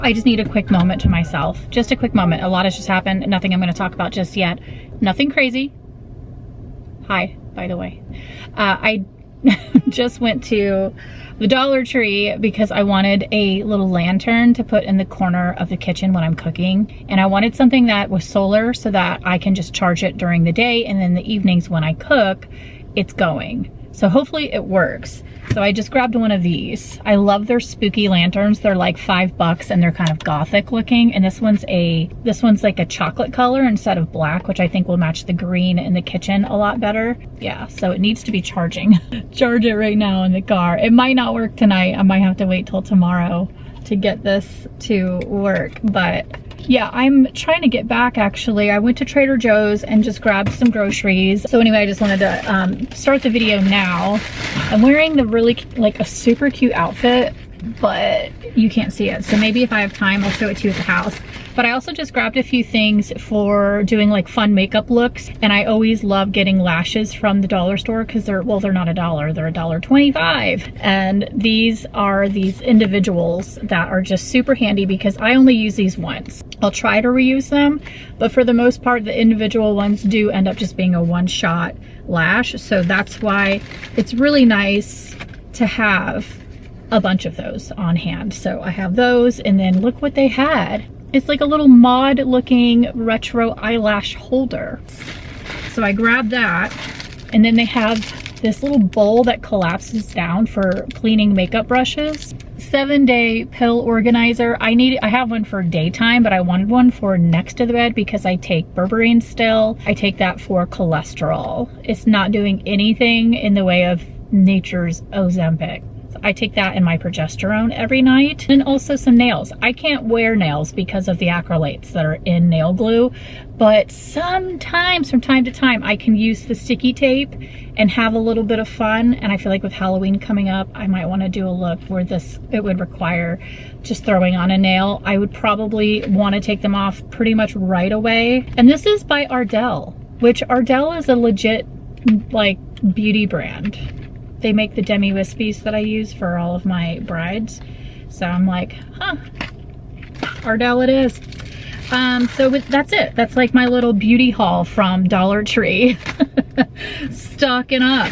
I just need a quick moment to myself. Just a quick moment. A lot has just happened. Nothing I'm going to talk about just yet. Nothing crazy. Hi, by the way. I just went to the Dollar Tree because I wanted a little lantern to put in the corner of the kitchen when I'm cooking. And I wanted something that was solar so that I can just charge it during the day, and then the evenings when I cook, it's going. So hopefully it works. So I just grabbed one of these. I love their spooky lanterns. They're like $5 and they're kind of gothic looking. And this one's like a chocolate color instead of black, which I think will match the green in the kitchen a lot better. Yeah, so it needs to be charging. Charge it right now in the car. It might not work tonight. I might have to wait till tomorrow to get this to work, but yeah, I'm trying to get back actually. I went to Trader Joe's and just grabbed some groceries. So anyway, I just wanted to start the video now. I'm wearing the really, like a super cute outfit, but you can't see it. So maybe if I have time, I'll show it to you at the house. But I also just grabbed a few things for doing like fun makeup looks. And I always love getting lashes from the dollar store because they're not $1, they're $1.25. And these are these individuals that are just super handy because I only use these once. I'll try to reuse them, but for the most part, the individual ones do end up just being a one-shot lash. So that's why it's really nice to have a bunch of those on hand. So I have those, and then look what they had. It's like a little mod looking retro eyelash holder. So I grabbed that, and then they have this little bowl that collapses down for cleaning makeup brushes. 7-day pill organizer. I have one for daytime, but I wanted one for next to the bed because I take berberine still. I take that for cholesterol. It's not doing anything in the way of nature's Ozempic. I take that in my progesterone every night, and also some nails. I can't wear nails because of the acrylates that are in nail glue, but sometimes from time to time I can use the sticky tape and have a little bit of fun. And I feel like with Halloween coming up, I might want to do a look where it would require just throwing on a nail. I would probably want to take them off pretty much right away. And this is by Ardell, which Ardell is a legit like beauty brand. They make the demi wispies that I use for all of my brides. So I'm like, huh, Ardell it is. So that's it. That's like my little beauty haul from Dollar Tree. Stocking up.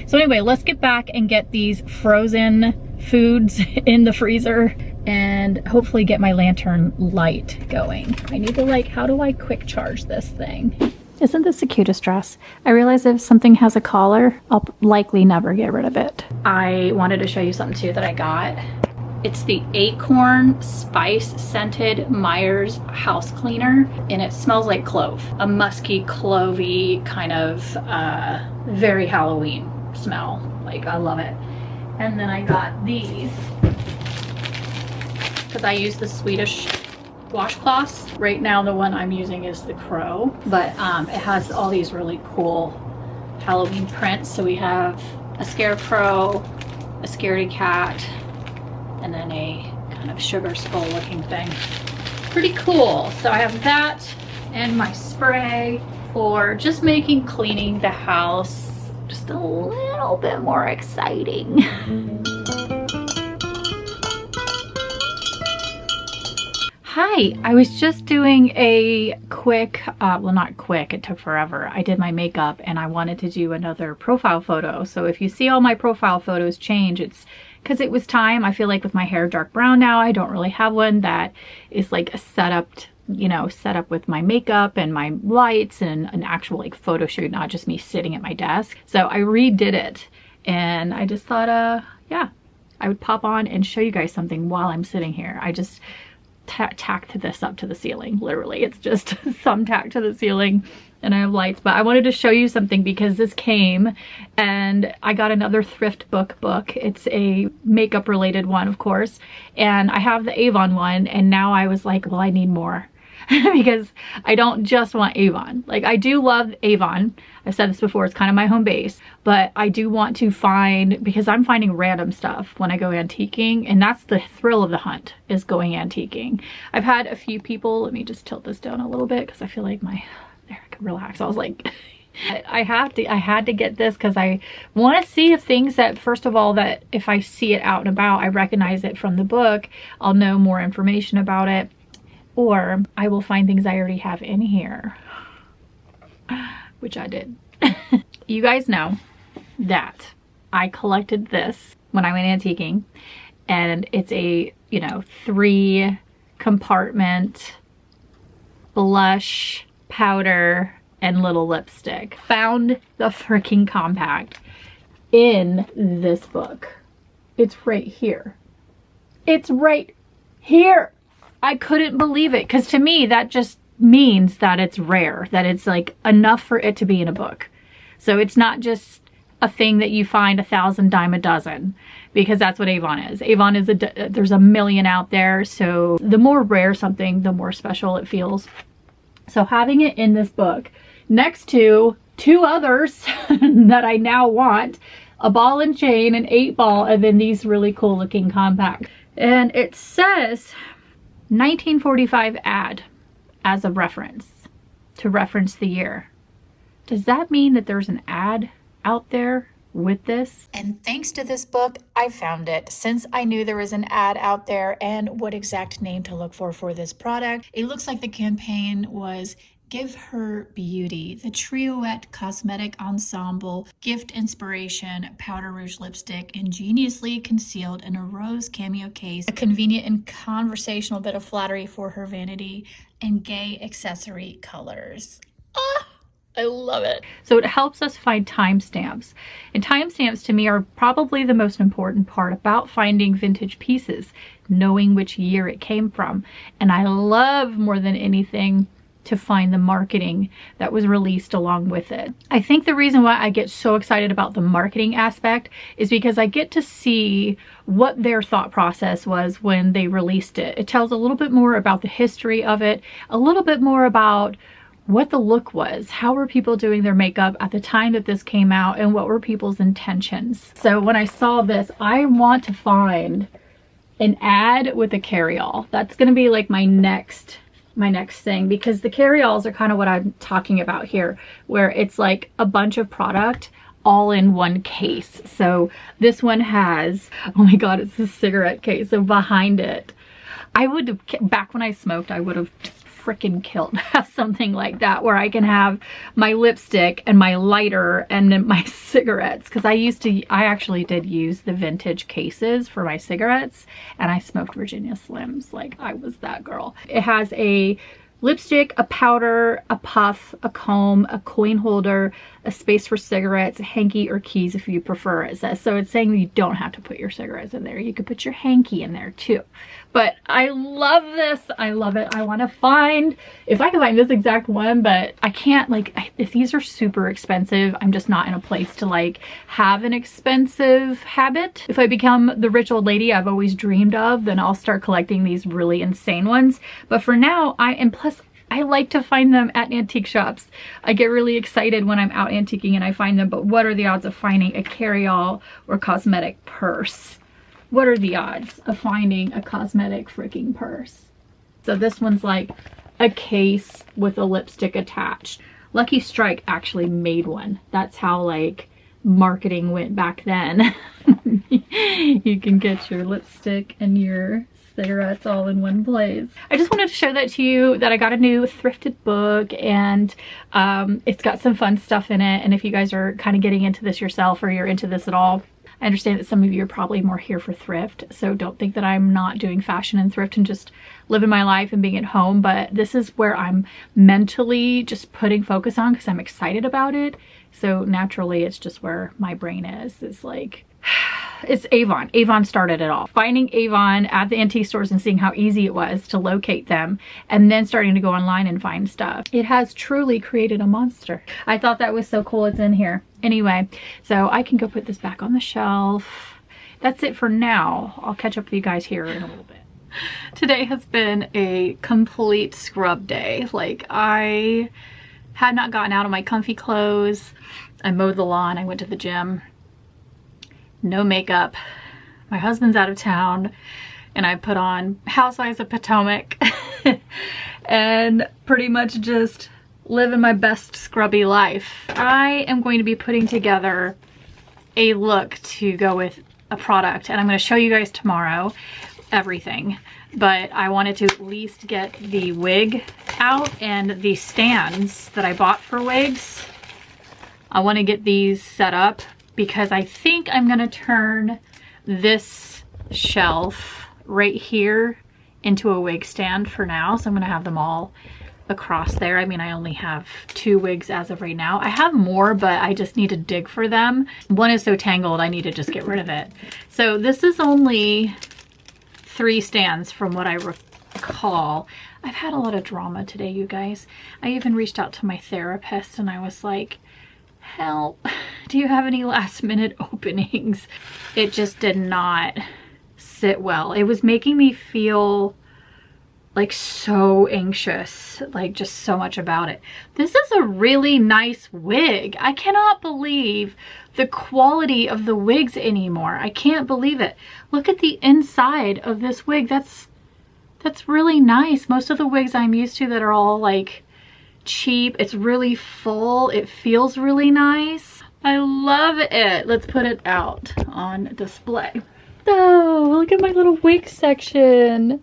So anyway, let's get back and get these frozen foods in the freezer and hopefully get my lantern light going. I need to like, how do I quick charge this thing? Isn't this the cutest dress? I realize if something has a collar, I'll likely never get rid of it. I wanted to show you something too that I got. It's the Acorn Spice Scented Myers House Cleaner, and it smells like clove. A musky, clovey kind of very Halloween smell. Like, I love it. And then I got these because I use the Swedish washcloths. Right now the one I'm using is the Crow, but it has all these really cool Halloween prints. So we have a scarecrow, a scaredy cat, and then a kind of sugar skull looking thing. Pretty cool. So I have that and my spray for just making cleaning the house just a little bit more exciting. Hi, I was just doing a quick, well not quick, it took forever. I did my makeup and I wanted to do another profile photo. So if you see all my profile photos change, it's because it was time. I feel like with my hair dark brown now, I don't really have one that is like a set up with my makeup and my lights and an actual like photo shoot, not just me sitting at my desk. So I redid it and I just thought, yeah, I would pop on and show you guys something while I'm sitting here. I just tacked this up to the ceiling. Literally, it's just thumbtacked to the ceiling and I have lights. But I wanted to show you something because this came and I got another thrift book. It's a makeup related one, of course, and I have the Avon one, and now I was like, well, I need more. Because I don't just want Avon. Like, I do love Avon. I've said this before, it's kind of my home base, but I do want to find, because I'm finding random stuff when I go antiquing, and that's the thrill of the hunt, is going antiquing. I've had a few people, let me just tilt this down a little bit because I feel like there I can relax. I was like, I had to get this because I want to see if things that, first of all, that if I see it out and about, I recognize it from the book, I'll know more information about it, or I will find things I already have in here, which I did. You guys know that I collected this when I went antiquing, and it's a, you know, 3 compartment blush, powder, and little lipstick. Found the freaking compact in this book. It's right here. It's right here. I couldn't believe it, because to me that just means that it's rare, that it's like enough for it to be in a book. So it's not just a thing that you find 1,000 dime a dozen, because that's what Avon is. Avon is there's a million out there, so the more rare something, the more special it feels. So having it in this book next to 2 others that I now want, a ball and chain, an 8-ball, and then these really cool looking compact. And it says 1945 ad as a reference, to reference the year. Does that mean that there's an ad out there with this? And thanks to this book, I found it. Since I knew there was an ad out there and what exact name to look for this product, it looks like the campaign was Give Her Beauty, the Trioette Cosmetic Ensemble Gift Inspiration Powder Rouge Lipstick, ingeniously concealed in a rose cameo case, a convenient and conversational bit of flattery for her vanity, and gay accessory colors. Ah! I love it. So it helps us find timestamps. And timestamps to me are probably the most important part about finding vintage pieces, knowing which year it came from. And I love more than anything to find the marketing that was released along with it. I think the reason why I get so excited about the marketing aspect is because I get to see what their thought process was when they released it. It tells a little bit more about the history of it, a little bit more about what the look was. How were people doing their makeup at the time that this came out, and what were people's intentions? So when I saw this, I want to find an ad with a carry-all. That's gonna be like my next thing, because the carry-alls are kind of what I'm talking about here, where it's like a bunch of product all in one case. So this one has, oh my god, it's a cigarette case. So behind it, I would have, back when I smoked, I would have freaking killed to have something like that, where I can have my lipstick and my lighter and then my cigarettes, because I actually did use the vintage cases for my cigarettes, and I smoked Virginia Slims. Like, I was that girl. It has a lipstick, a powder, a puff, a comb, a coin holder, a space for cigarettes, a hanky, or keys if you prefer, it says. So it's saying you don't have to put your cigarettes in there. You could put your hanky in there too. But I love this. I love it. I want to find, if I can find this exact one, but I can't, like, if these are super expensive, I'm just not in a place to like have an expensive habit. If I become the rich old lady I've always dreamed of, then I'll start collecting these really insane ones. But for now, plus I like to find them at antique shops. I get really excited when I'm out antiquing and I find them, but what are the odds of finding a carry-all or cosmetic purse? What are the odds of finding a cosmetic freaking purse? So this one's like a case with a lipstick attached. Lucky Strike actually made one. That's how like marketing went back then. You can get your lipstick and your cigarettes all in one place. I just wanted to show that to you, that I got a new thrifted book, and it's got some fun stuff in it. And if you guys are kind of getting into this yourself, or you're into this at all, I understand that some of you are probably more here for thrift, so don't think that I'm not doing fashion and thrift and just living my life and being at home, but this is where I'm mentally just putting focus on because I'm excited about it. So naturally, it's just where my brain is. It's like, it's Avon. Avon started it all. Finding Avon at the antique stores and seeing how easy it was to locate them, and then starting to go online and find stuff. It has truly created a monster. I thought that was so cool. It's in here. Anyway, so I can go put this back on the shelf. That's it for now. I'll catch up with you guys here in a little bit. Today has been a complete scrub day. Like, I had not gotten out of my comfy clothes. I mowed the lawn. I went to the gym. No makeup. My husband's out of town, and I put on Housewives of Potomac and pretty much just living my best scrubby life. I am going to be putting together a look to go with a product, and I'm going to show you guys tomorrow everything, but I wanted to at least get the wig out and the stands that I bought for wigs. I want to get these set up because I think I'm going to turn this shelf right here into a wig stand for now, so I'm going to have them all across there. I mean, I only have 2 wigs as of right now. I have more, but I just need to dig for them. One is so tangled, I need to just get rid of it. So this is only 3 stands from what I recall. I've had a lot of drama today, you guys. I even reached out to my therapist and I was like, help, do you have any last minute openings? It just did not sit well. It was making me feel like so anxious, like just so much about it. This is a really nice wig. I cannot believe the quality of the wigs anymore. I can't believe it. Look at the inside of this wig. That's really nice. Most of the wigs I'm used to that are all like cheap, it's really full. It feels really nice. I love it. Let's put it out on display. Oh, look at my little wig section.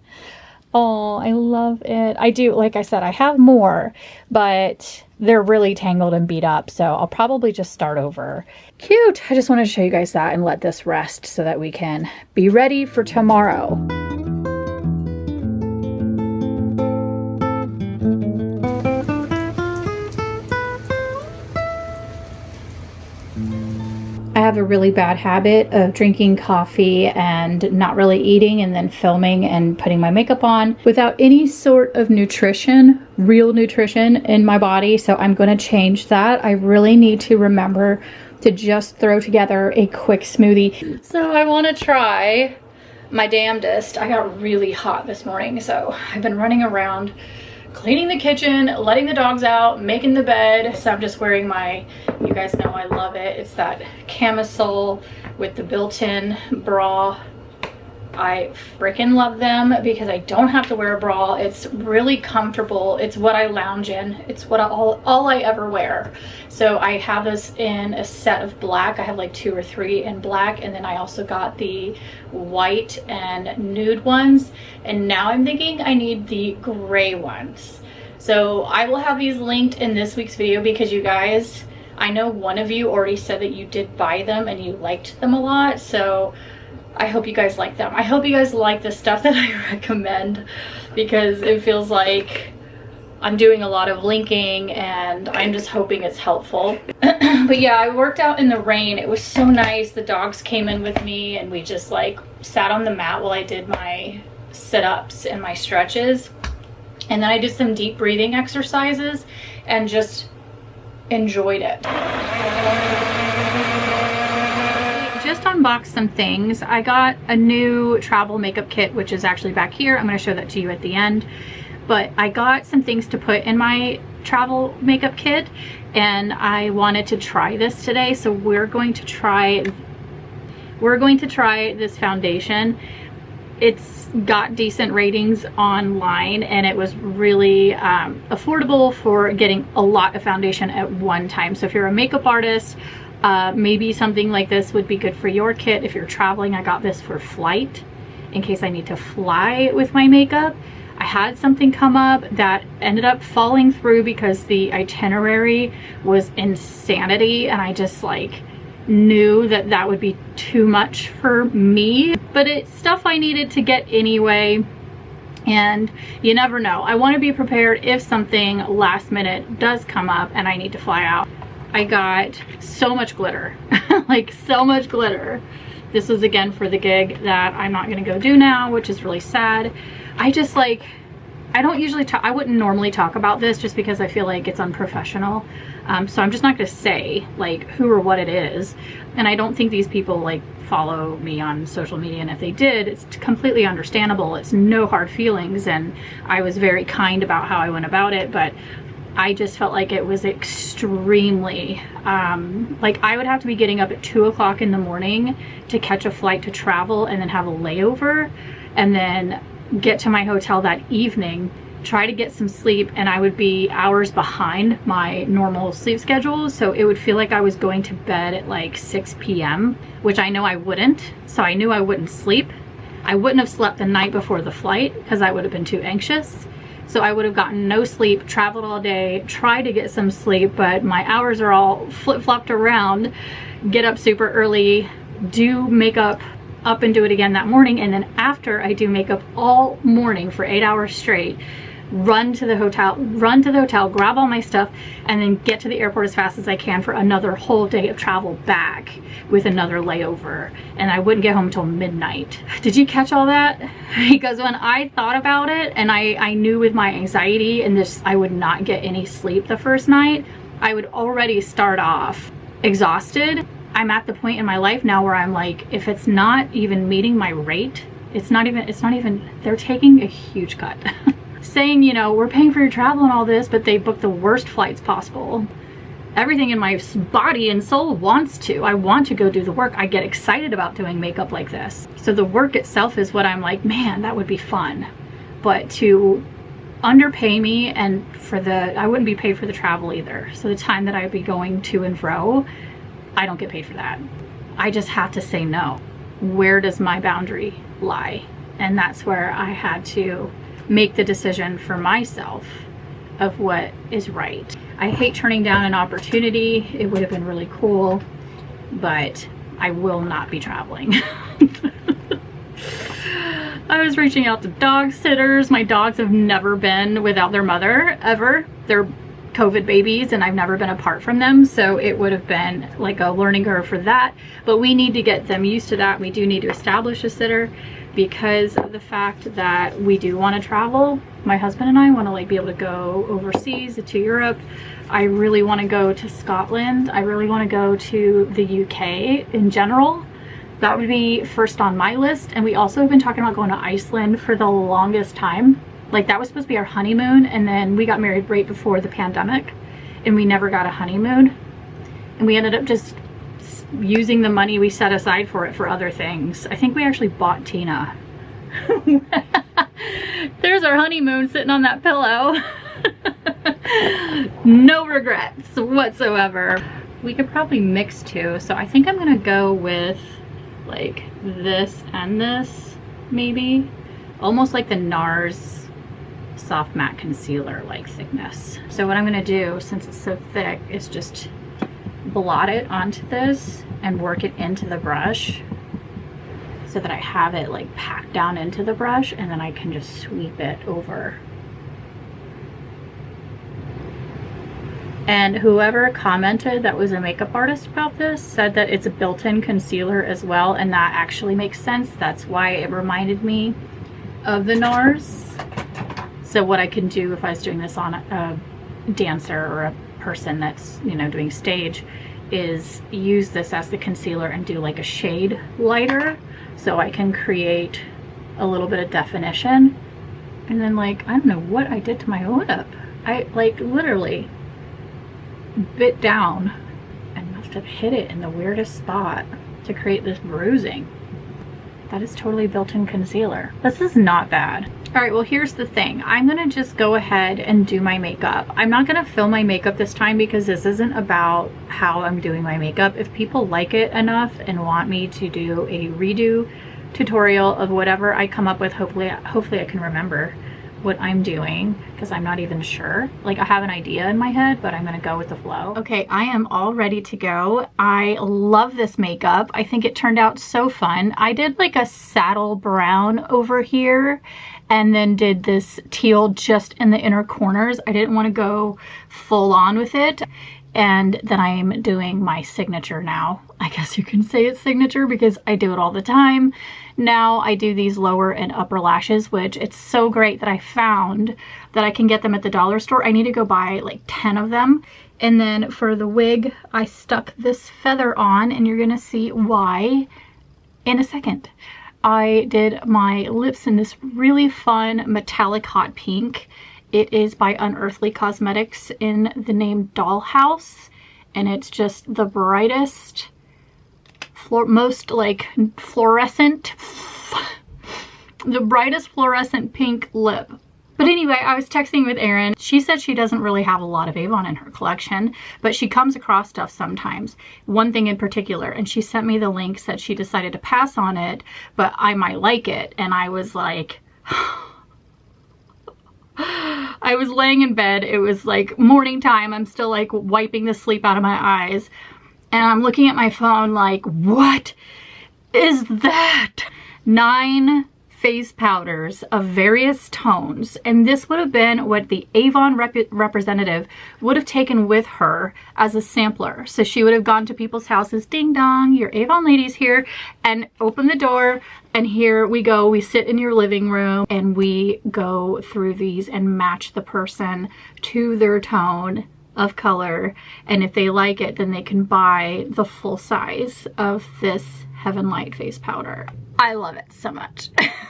Oh, I love it. I do, like I said, I have more, but they're really tangled and beat up, so I'll probably just start over. Cute. I just wanted to show you guys that and let this rest so that we can be ready for tomorrow. I have a really bad habit of drinking coffee and not really eating and then filming and putting my makeup on without any sort of nutrition, real nutrition in my body. So I'm going to change that. I really need to remember to just throw together a quick smoothie. So I want to try my damnedest. I got really hot this morning, so I've been running around cleaning the kitchen, letting the dogs out, making the bed. So I'm just wearing my, you guys know I love it, it's that camisole with the built-in bra. I freaking love them because I don't have to wear a bra. It's really comfortable. It's what I lounge in. It's what all I ever wear. So I have this in a set of black. I have like 2 or 3 in black, and then I also got the white and nude ones, and now I'm thinking I need the gray ones. So I will have these linked in this week's video because you guys, I know one of you already said that you did buy them and you liked them a lot, so I hope you guys like them. I hope you guys like the stuff that I recommend because it feels like I'm doing a lot of linking and I'm just hoping it's helpful. But yeah, I worked out in the rain. It was so nice. The dogs came in with me and we just like sat on the mat while I did my sit-ups and my stretches. And then I did some deep breathing exercises and just enjoyed it. Just unboxed some things. I got a new travel makeup kit, which is actually back here. I'm going to show that to you at the end. But I got some things to put in my travel makeup kit and I wanted to try this today. So we're going to try this foundation. It's got decent ratings online and it was really affordable for getting a lot of foundation at one time. So if you're a makeup artist, maybe something like this would be good for your kit. If you're traveling, I got this for flight in case I need to fly with my makeup. I had something come up that ended up falling through because the itinerary was insanity and I just like knew that that would be too much for me, but it's stuff I needed to get anyway. And you never know. I want to be prepared if something last minute does come up and I need to fly out. I got so much glitter, like so much glitter. This was again for the gig that I'm not gonna go do now, which is really sad. I just like, I don't usually talk, I wouldn't normally talk about this just because I feel like it's unprofessional. So I'm just not gonna say like who or what it is. And I don't think these people like follow me on social media, and if they did, it's completely understandable. It's no hard feelings, and I was very kind about how I went about it, but I just felt like it was extremely, like I would have to be getting up at 2 o'clock in the morning to catch a flight to travel and then have a layover. And then get to my hotel that evening, try to get some sleep, and I would be hours behind my normal sleep schedule. So it would feel like I was going to bed at like 6 p.m., which I know I wouldn't. So I knew I wouldn't sleep. I wouldn't have slept the night before the flight because I would have been too anxious. So I would have gotten no sleep, traveled all day, tried to get some sleep, but my hours are all flip-flopped around. Get up super early, do makeup up and do it again that morning, and then after I do makeup all morning for 8 hours straight, run to the hotel, grab all my stuff, and then get to the airport as fast as I can for another whole day of travel back with another layover. And I wouldn't get home until midnight. Did you catch all that? Because when I thought about it, and I knew with my anxiety and this, I would not get any sleep the first night, I would already start off exhausted. I'm at the point in my life now where I'm like, if it's not even meeting my rate, it's not even, they're taking a huge cut. Saying, you know, we're paying for your travel and all this, but they book the worst flights possible. Everything in my body and soul wants to. I want to go do the work. I get excited about doing makeup like this. So the work itself is what I'm like, man, that would be fun. But to underpay me, and I wouldn't be paid for the travel either. So the time that I'd be going to and fro, I don't get paid for that. I just have to say no. Where does my boundary lie? And that's where I had to make the decision for myself of what is right. I hate turning down an opportunity. It would have been really cool, but I will not be traveling. I was reaching out to dog sitters. My dogs have never been without their mother, ever. They're COVID babies and I've never been apart from them, so it would have been like a learning curve for that. But we need to get them used to that. We do need to establish a sitter, because of the fact that we do want to travel. My husband and I want to like be able to go overseas to Europe. I really want to go to Scotland. I really want to go to the UK in general. That would be first on my list. And we also have been talking about going to Iceland for the longest time. Like that was supposed to be our honeymoon, and then we got married right before the pandemic and we never got a honeymoon. And we ended up just using the money we set aside for it for other things. I think we actually bought Tina. There's our honeymoon sitting on that pillow. No regrets whatsoever. We could probably mix two, so I think I'm gonna go with like this and this, maybe. Almost like the NARS soft matte concealer like thickness. So what I'm gonna do, since it's so thick, is just blot it onto this and work it into the brush so that I have it like packed down into the brush, and then I can just sweep it over. And whoever commented that was a makeup artist about this said that it's a built-in concealer as well, and that actually makes sense. That's why it reminded me of the NARS. So what I can do if I was doing this on a dancer or a person that's, you know, doing stage, is use this as the concealer and do like a shade lighter, so I can create a little bit of definition. And then like, I don't know what I did to my lip. I like literally bit down and must have hit it in the weirdest spot to create this bruising. That is totally built-in concealer. This is not bad. All right, well, here's the thing. I'm gonna just go ahead and do my makeup. I'm not gonna film my makeup this time because this isn't about how I'm doing my makeup. If people like it enough and want me to do a redo tutorial of whatever I come up with, hopefully I can remember what I'm doing, because I'm not even sure. Like, I have an idea in my head, but I'm gonna go with the flow. Okay, I am all ready to go. I love this makeup. I think it turned out so fun. I did like a saddle brown over here and then did this teal just in the inner corners. I didn't want to go full on with it. And then I'm doing my signature now. I guess you can say it's signature because I do it all the time. Now I do these lower and upper lashes, which it's so great that I found that I can get them at the dollar store. I need to go buy like 10 of them. And then for the wig, I stuck this feather on, and you're gonna see why in a second. I did my lips in this really fun metallic hot pink. It is by Unearthly Cosmetics in the name Dollhouse, and it's just the brightest, most like fluorescent, The brightest fluorescent pink lip. But anyway, I was texting with Erin. She said she doesn't really have a lot of Avon in her collection, but she comes across stuff sometimes. One thing in particular, and she sent me the link, said she decided to pass on it, but I might like it. And I was like, I was laying in bed. It was like morning time. I'm still like wiping the sleep out of my eyes. And I'm looking at my phone like, what is that? 9 face powders of various tones, and this would have been what the Avon representative would have taken with her as a sampler. So she would have gone to people's houses, ding dong, your Avon lady's here, and open the door, and here we go. We sit in your living room and we go through these and match the person to their tone of color, and if they like it, then they can buy the full size of this Heaven Light face powder. I love it so much.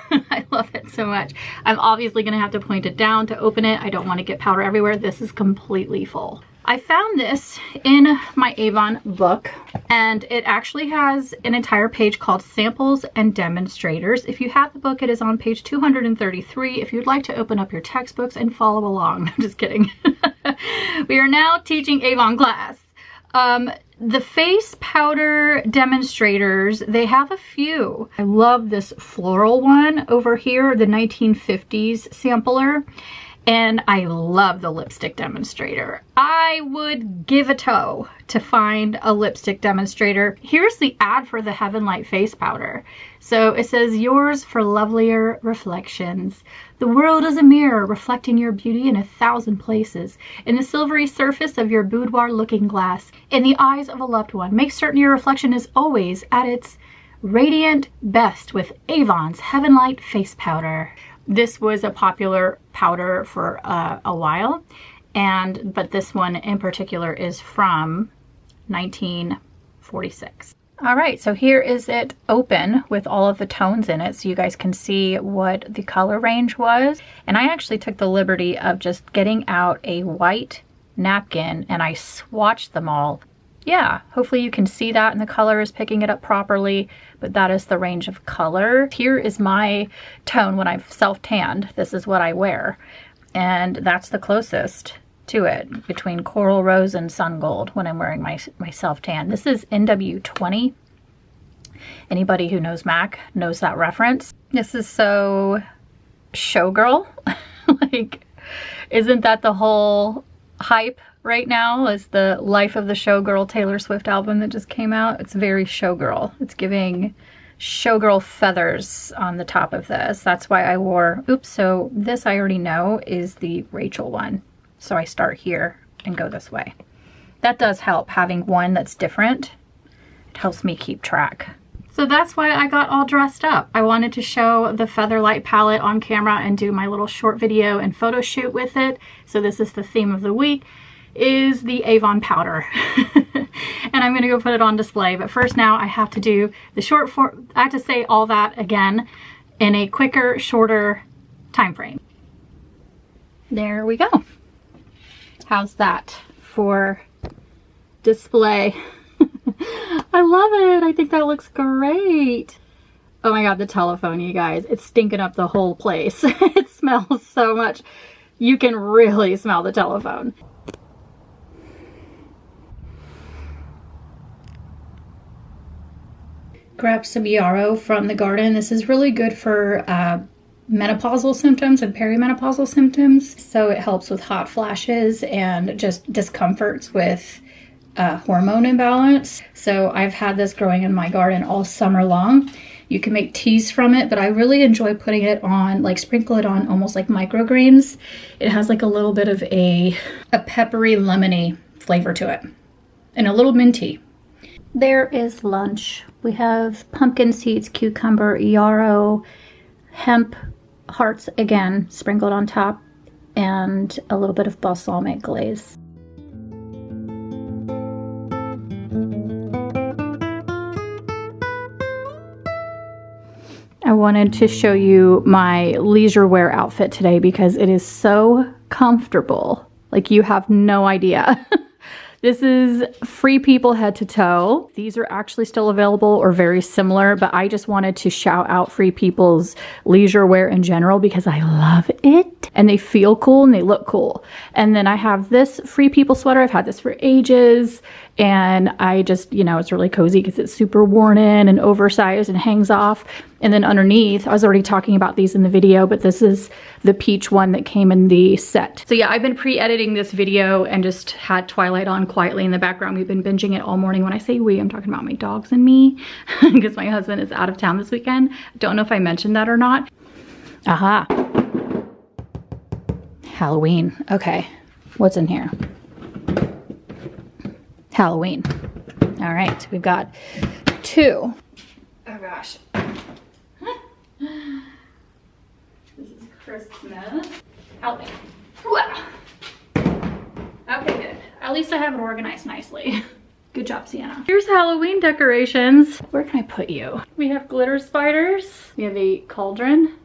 I love it so much. I'm obviously gonna have to point it down to open it. I don't want to get powder everywhere. This is completely full. I found this in my Avon book, and it actually has an entire page called Samples and Demonstrators. If you have the book, it is on page 233. If you'd like to open up your textbooks and follow along. I'm just kidding. We are now teaching Avon class. The face powder demonstrators, they have a few. I love this floral one over here, the 1950s sampler. And I love the lipstick demonstrator. I would give a toe to find a lipstick demonstrator. Here's the ad for the Heaven Light face powder. So it says, yours for lovelier reflections. The world is a mirror reflecting your beauty in 1,000 places. In the silvery surface of your boudoir looking glass, in the eyes of a loved one, make certain your reflection is always at its radiant best with Avon's Heaven Light face powder. This was a popular powder for a while, but this one in particular is from 1946. All right, so here is it open with all of the tones in it, so you guys can see what the color range was. And I actually took the liberty of just getting out a white napkin and I swatched them all. Yeah, hopefully you can see that and the color is picking it up properly, but that is the range of color. Here is my tone when I've self-tanned. This is what I wear, and that's the closest to it, between Coral Rose and Sun Gold when I'm wearing my self-tan. This is NW20. Anybody who knows MAC knows that reference. This is so showgirl. Like, isn't that the whole hype right now, is the Life of the Showgirl Taylor Swift album that just came out? It's very showgirl. It's giving showgirl feathers on the top of this. That's why I wore, oops, so this I already know is the Rachel one. So I start here and go this way. That does help, having one that's different. It helps me keep track. So that's why I got all dressed up. I wanted to show the Featherlight palette on camera and do my little short video and photo shoot with it. So this is the theme of the week, is the Avon powder. And I'm gonna go put it on display. But first now I have to do the short form. I have to say all that again in a quicker, shorter time frame. There we go. How's that for display? I love it. I think that looks great. Oh my God, the telephone, you guys. It's stinking up the whole place. It smells so much. You can really smell the telephone. Grab some yarrow from the garden. This is really good for menopausal symptoms and perimenopausal symptoms. So it helps with hot flashes and just discomforts with hormone imbalance. So I've had this growing in my garden all summer long. You can make teas from it, but I really enjoy putting it on, like sprinkle it on almost like microgreens. It has like a little bit of a peppery, lemony flavor to it and a little minty. There is lunch. We have pumpkin seeds, cucumber, yarrow, hemp hearts again sprinkled on top, and a little bit of balsamic glaze. I wanted to show you my leisure wear outfit today because it is so comfortable. Like, you have no idea. This is Free People Head to Toe. These are actually still available or very similar, but I just wanted to shout out Free People's leisure wear in general because I love it and they feel cool and they look cool. And then I have this Free People sweater. I've had this for ages and I just, you know, it's really cozy because it's super worn in and oversized and hangs off. And then underneath, I was already talking about these in the video, but this is the peach one that came in the set. So yeah, I've been pre-editing this video and just had Twilight on quietly in the background. We've been binging it all morning. When I say we, I'm talking about my dogs and me because my husband is out of town this weekend. Don't know if I mentioned that or not. Aha. Halloween. Okay. What's in here? Halloween. All right. We've got 2. Oh gosh. This is Christmas. Halloween. Wow. Okay, good. At least I have it organized nicely. Good job, Seanna. Here's Halloween decorations. Where can I put you? We have glitter spiders. We have a cauldron.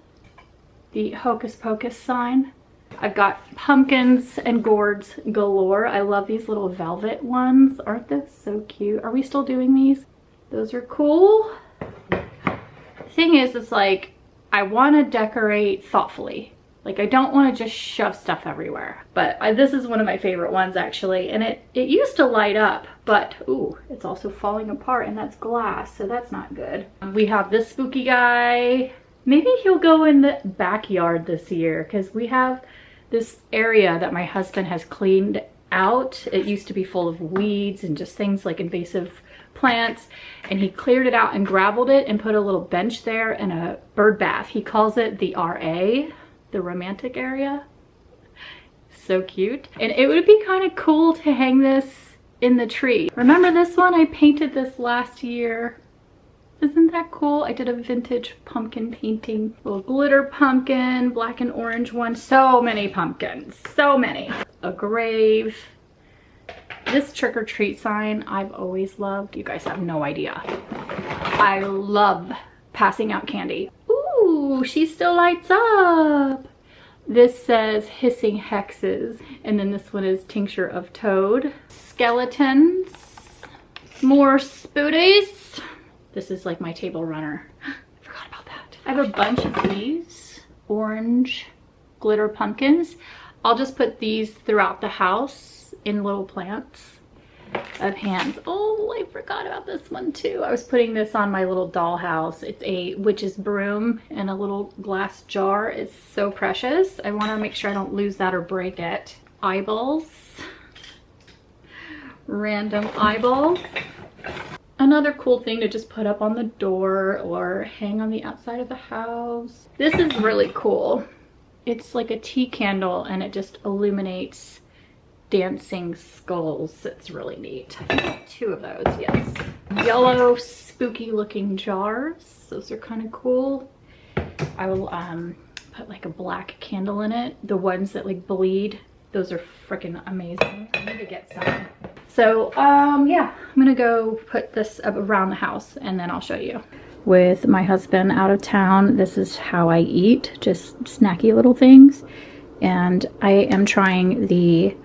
The Hocus Pocus sign. I've got pumpkins and gourds galore. I love these little velvet ones. Aren't those so cute? Are we still doing these? Those are cool. The thing is, it's like, I want to decorate thoughtfully. Like, I don't want to just shove stuff everywhere. But this is one of my favorite ones, actually. And it used to light up, but, ooh, it's also falling apart, and that's glass, so that's not good. We have this spooky guy. Maybe he'll go in the backyard this year, because we have this area that my husband has cleaned out. It used to be full of weeds and just things like invasive plants, and he cleared it out and gravelled it and put a little bench there and a bird bath. He calls it the RA, the romantic area. So cute. And it would be kind of cool to hang this in the tree. Remember this one? I painted this last year. Isn't that cool? I did a vintage pumpkin painting. Little glitter pumpkin, black and orange one. So many pumpkins, so many. A grave. This trick or treat sign I've always loved. You guys have no idea. I love passing out candy. Ooh, she still lights up. This says hissing hexes. And then this one is tincture of toad. Skeletons. More spooties. This is like my table runner. I forgot about that. I have a bunch of these orange glitter pumpkins. I'll just put these throughout the house in little plants of hands. Oh, I forgot about this one too. I was putting this on my little dollhouse. It's a witch's broom in a little glass jar. It's so precious. I want to make sure I don't lose that or break it. Eyeballs. Random eyeballs. Another cool thing to just put up on the door or hang on the outside of the house. This is really cool. It's like a tea candle and it just illuminates dancing skulls. It's really neat. I have 2 of those, yes. Yellow spooky looking jars. Those are kind of cool. I will put like a black candle in it. The ones that like bleed. Those are freaking amazing. I need to get some. So yeah, I'm gonna go put this up around the house and then I'll show you. With my husband out of town, this is how I eat, just snacky little things. And I am trying the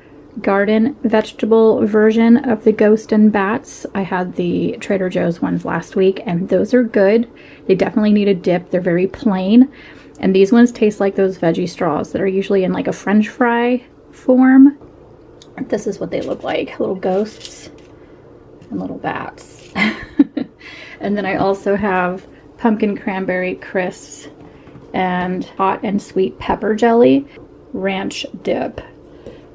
garden vegetable version of the ghost and bats. I had the Trader Joe's ones last week and those are good. They definitely need a dip. They're very plain. And these ones taste like those veggie straws that are usually in like a French fry form. This is what they look like, little ghosts and little bats. And then I also have pumpkin cranberry crisps and hot and sweet pepper jelly ranch dip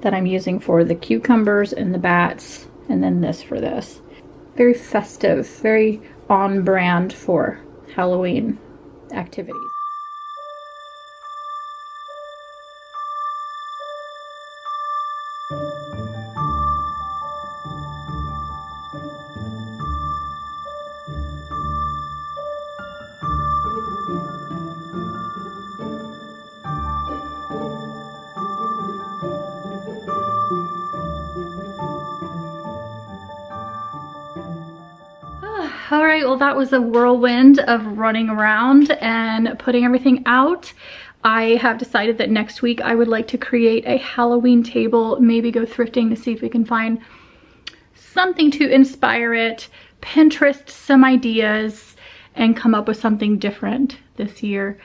that I'm using for the cucumbers and the bats, and then this for this. Very festive, very on brand for Halloween activities. All right, well, that was a whirlwind of running around and putting everything out. I have decided that next week I would like to create a Halloween table, maybe go thrifting to see if we can find something to inspire it, Pinterest some ideas, and come up with something different this year.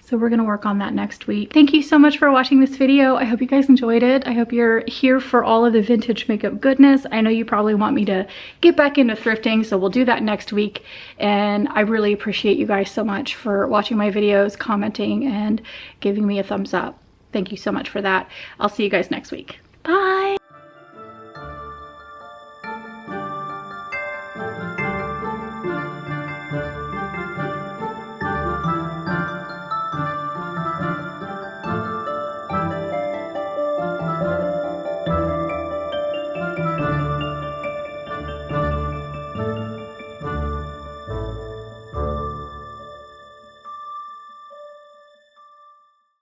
So we're gonna work on that next week. Thank you so much for watching this video. I hope you guys enjoyed it. I hope you're here for all of the vintage makeup goodness. I know you probably want me to get back into thrifting, so we'll do that next week. And I really appreciate you guys so much for watching my videos, commenting, and giving me a thumbs up. Thank you so much for that. I'll see you guys next week.